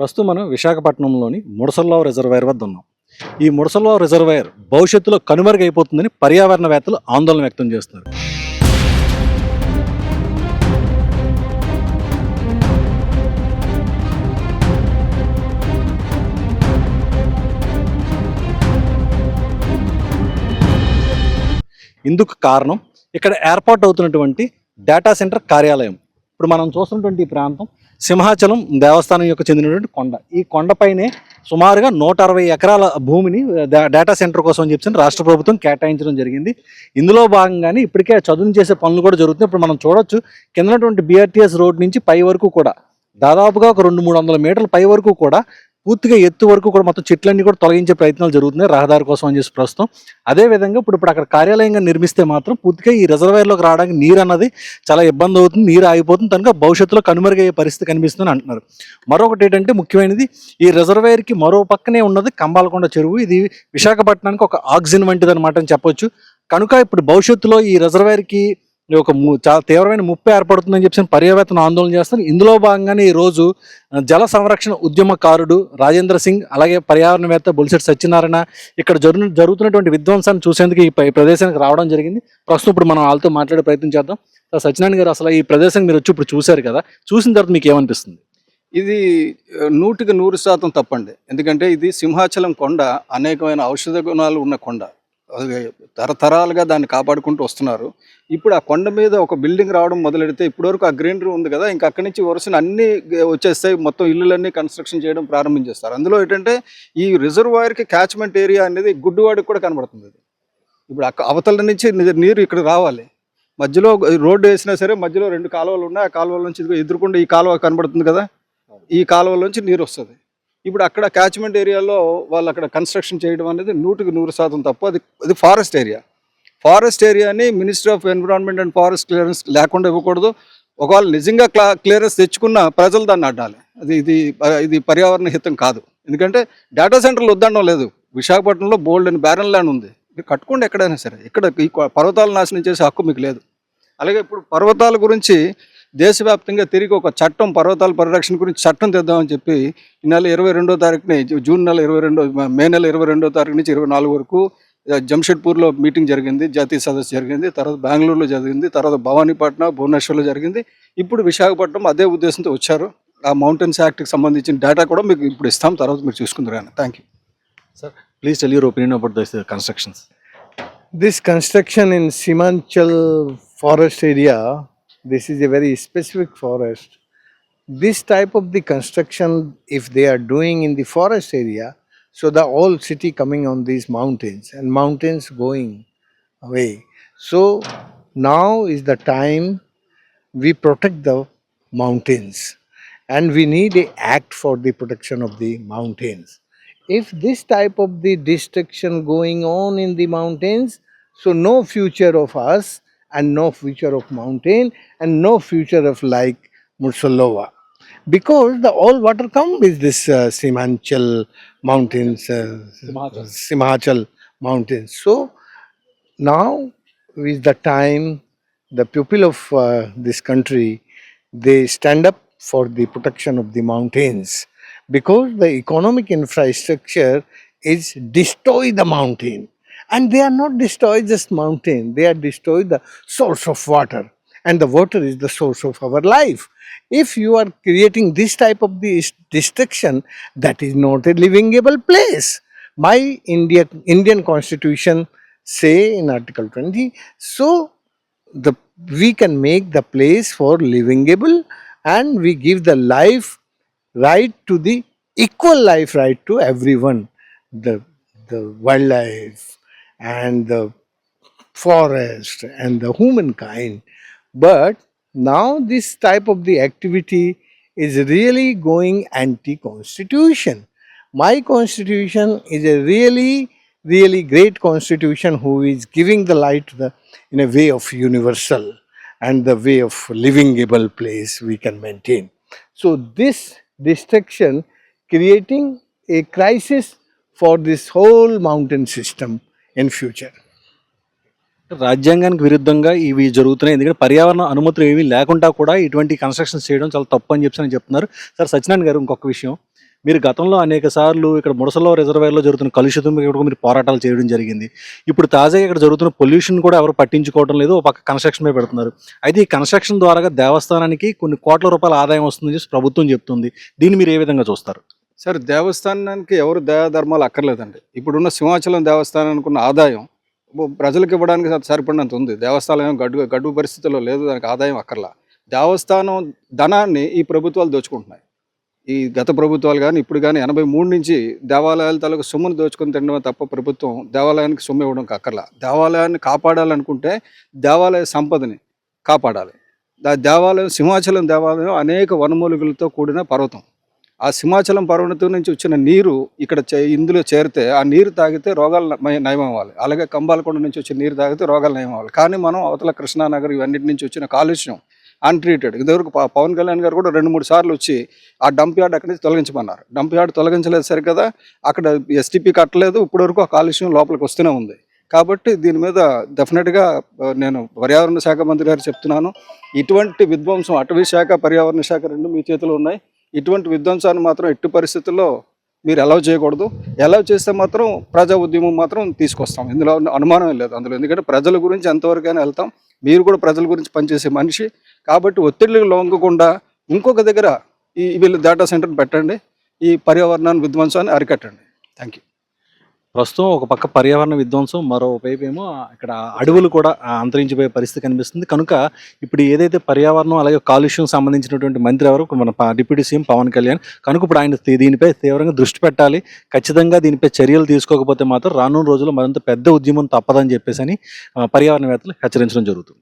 ప్రస్తుతం మనం విశాఖపట్నంలోని ముడసర్లావు రిజర్వాయర్ వద్ద ఉన్నాం. ఈ ముడసర్లావు రిజర్వాయర్ భవిష్యత్తులో కనుమరుగైపోతుందని పర్యావరణవేత్తలు ఆందోళన వ్యక్తం చేస్తున్నారు. ఇందుకు కారణం ఇక్కడ ఏర్పాటు అవుతున్నటువంటి డేటా సెంటర్ కార్యాలయం. ఇప్పుడు మనం చూస్తున్నటువంటి ఈ ప్రాంతం సింహాచలం దేవస్థానం యొక్క చెందినటువంటి కొండ. ఈ కొండపైనే సుమారుగా 160 ఎకరాల భూమిని డేటా సెంటర్ కోసం చెప్పి రాష్ట్ర ప్రభుత్వం కేటాయించడం జరిగింది. ఇందులో భాగంగానే ఇప్పటికే చదును చేసే పనులు కూడా జరుగుతున్నాయి. ఇప్పుడు మనం చూడొచ్చు కిందటువంటి బీఆర్టీఎస్ రోడ్ నుంచి పై వరకు కూడా దాదాపుగా ఒక 200-300 మీటర్ల పై వరకు కూడా పూర్తిగా ఎత్తు వరకు కూడా మొత్తం చెట్లన్నీ కూడా తొలగించే ప్రయత్నాలు జరుగుతున్నాయి రహదారి కోసం అని చెప్పి ప్రస్తుతం. అదేవిధంగా ఇప్పుడు అక్కడ కార్యాలయంగా నిర్మిస్తే మాత్రం పూర్తిగా ఈ రిజర్వాయర్లోకి రావడానికి నీరు అన్నది చాలా ఇబ్బంది అవుతుంది, నీరు ఆగిపోతుంది, కనుక భవిష్యత్తులో కనుమరుగయ్యే పరిస్థితి కనిపిస్తుందని అంటున్నారు. మరొకటి ఏంటంటే ముఖ్యమైనది, ఈ రిజర్వాయర్కి మరో పక్కనే ఉన్నది కంబాలకొండ చెరువు. ఇది విశాఖపట్నానికి ఒక ఆక్సిజన్ వంటిది అనమాట అని చెప్పొచ్చు. కనుక ఇప్పుడు భవిష్యత్తులో ఈ రిజర్వాయర్కి ఒక చాలా తీవ్రమైన ముప్పు ఏర్పడుతుందని చెప్పి పర్యావేత్తన ఆందోళన చేస్తారు. ఇందులో భాగంగానే ఈరోజు జల సంరక్షణ ఉద్యమకారుడు రాజేంద్ర సింగ్, అలాగే పర్యావరణవేత్త బొలిశెట్టి సత్యనారాయణ ఇక్కడ జరుగుతున్నటువంటి విధ్వంసాన్ని చూసేందుకు ఈ ప్రదేశానికి రావడం జరిగింది. ప్రస్తుతం ఇప్పుడు మనం వాళ్ళతో మాట్లాడే ప్రయత్నం చేద్దాం. సత్యనారాయణ గారు, అసలు ఈ ప్రదేశం మీరు వచ్చి ఇప్పుడు చూశారు కదా, చూసిన తర్వాత మీకు ఏమనిపిస్తుంది? ఇది 100% తప్పండి. ఎందుకంటే ఇది సింహాచలం కొండ అనేకమైన ఔషధ గుణాలు ఉన్న కొండ. తరతరాలుగా దాన్ని కాపాడుకుంటూ వస్తున్నారు. ఇప్పుడు ఆ కొండ మీద ఒక బిల్డింగ్ రావడం మొదలెడితే ఇప్పటివరకు ఆ గ్రీనరీ ఉంది కదా, ఇంకా అక్కడి నుంచి వరుసన అన్నీ వచ్చేస్తాయి, మొత్తం ఇల్లులన్నీ కన్స్ట్రక్షన్ చేయడం ప్రారంభించేస్తారు. అందులో ఏంటంటే ఈ రిజర్వాయర్కి క్యాచ్మెంట్ ఏరియా అనేది గుడ్డువాడికి కూడా కనబడుతుంది. ఇప్పుడు అవతల నుంచి నీరు ఇక్కడ రావాలి, మధ్యలో రోడ్డు వేసినా సరే మధ్యలో 2 కాలువలు ఉన్నాయి. ఆ కాలువల నుంచి ఎదురుకుండా ఈ కాలువ కనబడుతుంది కదా, ఈ కాలువల నుంచి నీరు వస్తుంది. ఇప్పుడు అక్కడ క్యాచ్మెంట్ ఏరియాలో వాళ్ళు అక్కడ కన్స్ట్రక్షన్ చేయడం అనేది 100% తప్పు. అది ఫారెస్ట్ ఏరియా. ఫారెస్ట్ ఏరియాని ministry of environment and forest clearance లేకుండా ఇవ్వకూడదు. ఒకవేళ నిజంగా క్లియరెన్స్ తెచ్చుకున్న ప్రజలు దాన్ని అడ్డాలి. ఇది పర్యావరణ హితం కాదు. ఎందుకంటే డేటా సెంటర్లు వద్దడం లేదు. విశాఖపట్నంలో బోల్డ్ అని బ్యారన్ ల్యాండ్ ఉంది, మీరు కట్టుకోండి ఎక్కడైనా సరే. ఇక్కడ ఈ పర్వతాలు నాశనం చేసే హక్కు మీకు లేదు. అలాగే ఇప్పుడు పర్వతాల గురించి దేశవ్యాప్తంగా తిరిగి ఒక చట్టం, పర్వతాల పరిరక్షణ గురించి చట్టం తెద్దామని చెప్పి ఈ నెల 22వ తారీఖుని, జూన్ నెల 22, మే నెల 22వ తారీఖు నుంచి 24 వరకు జంషెడ్పూర్లో మీటింగ్ జరిగింది, జాతీయ సదస్సు జరిగింది. తర్వాత బెంగళూరులో జరిగింది, తర్వాత భవానీపట్నం, భువనేశ్వర్లో జరిగింది. ఇప్పుడు విశాఖపట్నం అదే ఉద్దేశంతో వచ్చారు. ఆ మౌంటైన్స్ యాక్ట్కి సంబంధించిన డేటా కూడా మీకు ఇప్పుడు ఇస్తాం, తర్వాత మీరు చూసుకుందరు. Thank you sir. Please tell your opinion about this constructions. This construction in Simhanchal forest area, this is a very specific forest. This type of the construction, if they are doing in the forest area, so the whole city coming on these mountains and mountains going away. So now is the time we protect the mountains, and we need a act for the protection of the mountains. If this type of the destruction going on in the mountains, so no future of us and no future of mountain and no future of like Mursalova, because the all water come with this Simhanchal mountains, Simhanchal mountains. So now is the time the people of this country, they stand up for the protection of the mountains, because the economic infrastructure is destroy the mountain. And they are not destroy just mountain, they are destroy the source of water, and the water is the source of our life. If you are creating this type of the destruction, that is not a livingable place. My Indian constitution say in article 20, so we can make the place for livingable, and we give the life right to the equal life right to everyone, the wildlife and the forest and the humankind. But now this type of the activity is really going anti-constitution. My constitution is a really great constitution who is giving the light in a way of universal and the way of livingable place we can maintain. So this destruction creating a crisis for this whole mountain system in future. రాజ్యాంగానికి విరుద్ధంగా ఇవి జరుగుతున్నాయి. ఎందుకంటే పర్యావరణ అనుమతులు ఏమీ లేకుండా కూడా ఇటువంటి కన్స్ట్రక్షన్స్ చేయడం చాలా తప్పు అని చెప్తున్నారు. సార్ సత్యనారాయణ గారు, ఇంకొక విషయం, మీరు గతంలో అనేక సార్లు ఇక్కడ ముడసలో రిజర్వాయర్లో జరుగుతున్న కలుషితం మీద కూడా మీరు పోరాటాలు చేయడం జరిగింది. ఇప్పుడు తాజాగా ఇక్కడ జరుగుతున్న పొల్యూషన్ కూడా ఎవరు పట్టించుకోవడం లేదు. ఒక పక్క కన్స్ట్రక్షన్ మీద పెడుతున్నారు. అయితే ఈ కన్స్ట్రక్షన్ ద్వారా దేవస్థానానికి కొన్ని కోట్ల రూపాయల ఆదాయం వస్తుందని చెప్పి ప్రభుత్వం చెప్తుంది. దీన్ని మీరు ఏ విధంగా చూస్తారు? సార్, దేవస్థానానికి ఎవరు దయాధర్మాలు అక్కర్లేదండి. ఇప్పుడున్న సింహాచలం దేవస్థానానికి ఉన్న ఆదాయం ప్రజలకు ఇవ్వడానికి సరిపడినంత ఉంది. దేవస్థానం ఏం గడువు పరిస్థితుల్లో లేదు, దానికి ఆదాయం అక్కర్లా. దేవస్థానం ధనాన్ని ఈ ప్రభుత్వాలు దోచుకుంటున్నాయి. ఈ గత ప్రభుత్వాలు కానీ ఇప్పుడు కానీ 83 నుంచి దేవాలయాల తాలూకు సొమ్మును దోచుకొని తినడమే తప్ప ప్రభుత్వం దేవాలయానికి సొమ్ము ఇవ్వడం అక్కర్లా. దేవాలయాన్ని కాపాడాలనుకుంటే దేవాలయ సంపదని కాపాడాలి. దేవాలయం సింహాచలం దేవాలయం అనేక వనమూలికలతో కూడిన పర్వతం. ఆ సింహాచలం పర్వతం నుంచి వచ్చిన నీరు ఇక్కడ ఇందులో చేరితే ఆ నీరు తాగితే రోగాలు నయం అవ్వాలి. అలాగే కంబాలకొండ నుంచి వచ్చిన నీరు తాగితే రోగాలు నయం అవ్వాలి. కానీ మనం అవతల కృష్ణానగర్ ఇవన్నిటి నుంచి వచ్చిన కాలుష్యం అన్ట్రీటెడ్. ఇదివరకు పవన్ కళ్యాణ్ గారు కూడా 2-3 సార్లు వచ్చి ఆ డంప్ యార్డ్ అక్కడి నుంచి తొలగించమన్నారు. డంప్ యార్డ్ తొలగించలేదు సరికదా, అక్కడ ఎస్టీపీ కట్టలేదు. ఇప్పటివరకు ఆ కాలుష్యం లోపలికి వస్తూనే ఉంది. కాబట్టి దీని మీద డెఫినెట్గా నేను పర్యావరణ శాఖ మంత్రి గారు చెప్తున్నాను, ఇటువంటి విధ్వంసం అటవీ శాఖ పర్యావరణ శాఖ రెండు మీ చేతిలో ఉన్నాయి. ఇటువంటి విధ్వంసాన్ని మాత్రం ఎట్టి పరిస్థితుల్లో మీరు అలౌ చేయకూడదు. అలౌ చేస్తే మాత్రం ప్రజా ఉద్యమం మాత్రం తీసుకొస్తాం. ఇందులో అనుమానం లేదు అందులో. ఎందుకంటే ప్రజల గురించి ఎంతవరకైనా వెళ్తాం. మీరు కూడా ప్రజల గురించి పనిచేసే మనిషి కాబట్టి ఒత్తిడికి లొంగకుండా ఇంకొక దగ్గర వీళ్ళు డేటా సెంటర్ పెట్టండి, ఈ పర్యావరణాన్ని విధ్వంసాన్ని అరికట్టండి. Thank you. ప్రస్తుతం ఒక పక్క పర్యావరణ విధ్వంసం, మరోవైపు ఏమో ఇక్కడ అడవులు కూడా అంతరించిపోయే పరిస్థితి కనిపిస్తుంది. కనుక ఇప్పుడు ఏదైతే పర్యావరణం అలాగే కాలుష్యం సంబంధించినటువంటి మంత్రి ఎవరు మన డిప్యూటీ సీఎం పవన్ కళ్యాణ్, కనుక ఇప్పుడు ఆయన దీనిపై తీవ్రంగా దృష్టి పెట్టాలి. ఖచ్చితంగా దీనిపై చర్యలు తీసుకోకపోతే మాత్రం రానున్న రోజుల్లో మరింత పెద్ద ఉద్యమం తప్పదని చెప్పేసి పర్యావరణవేత్తలు హెచ్చరించడం జరుగుతుంది.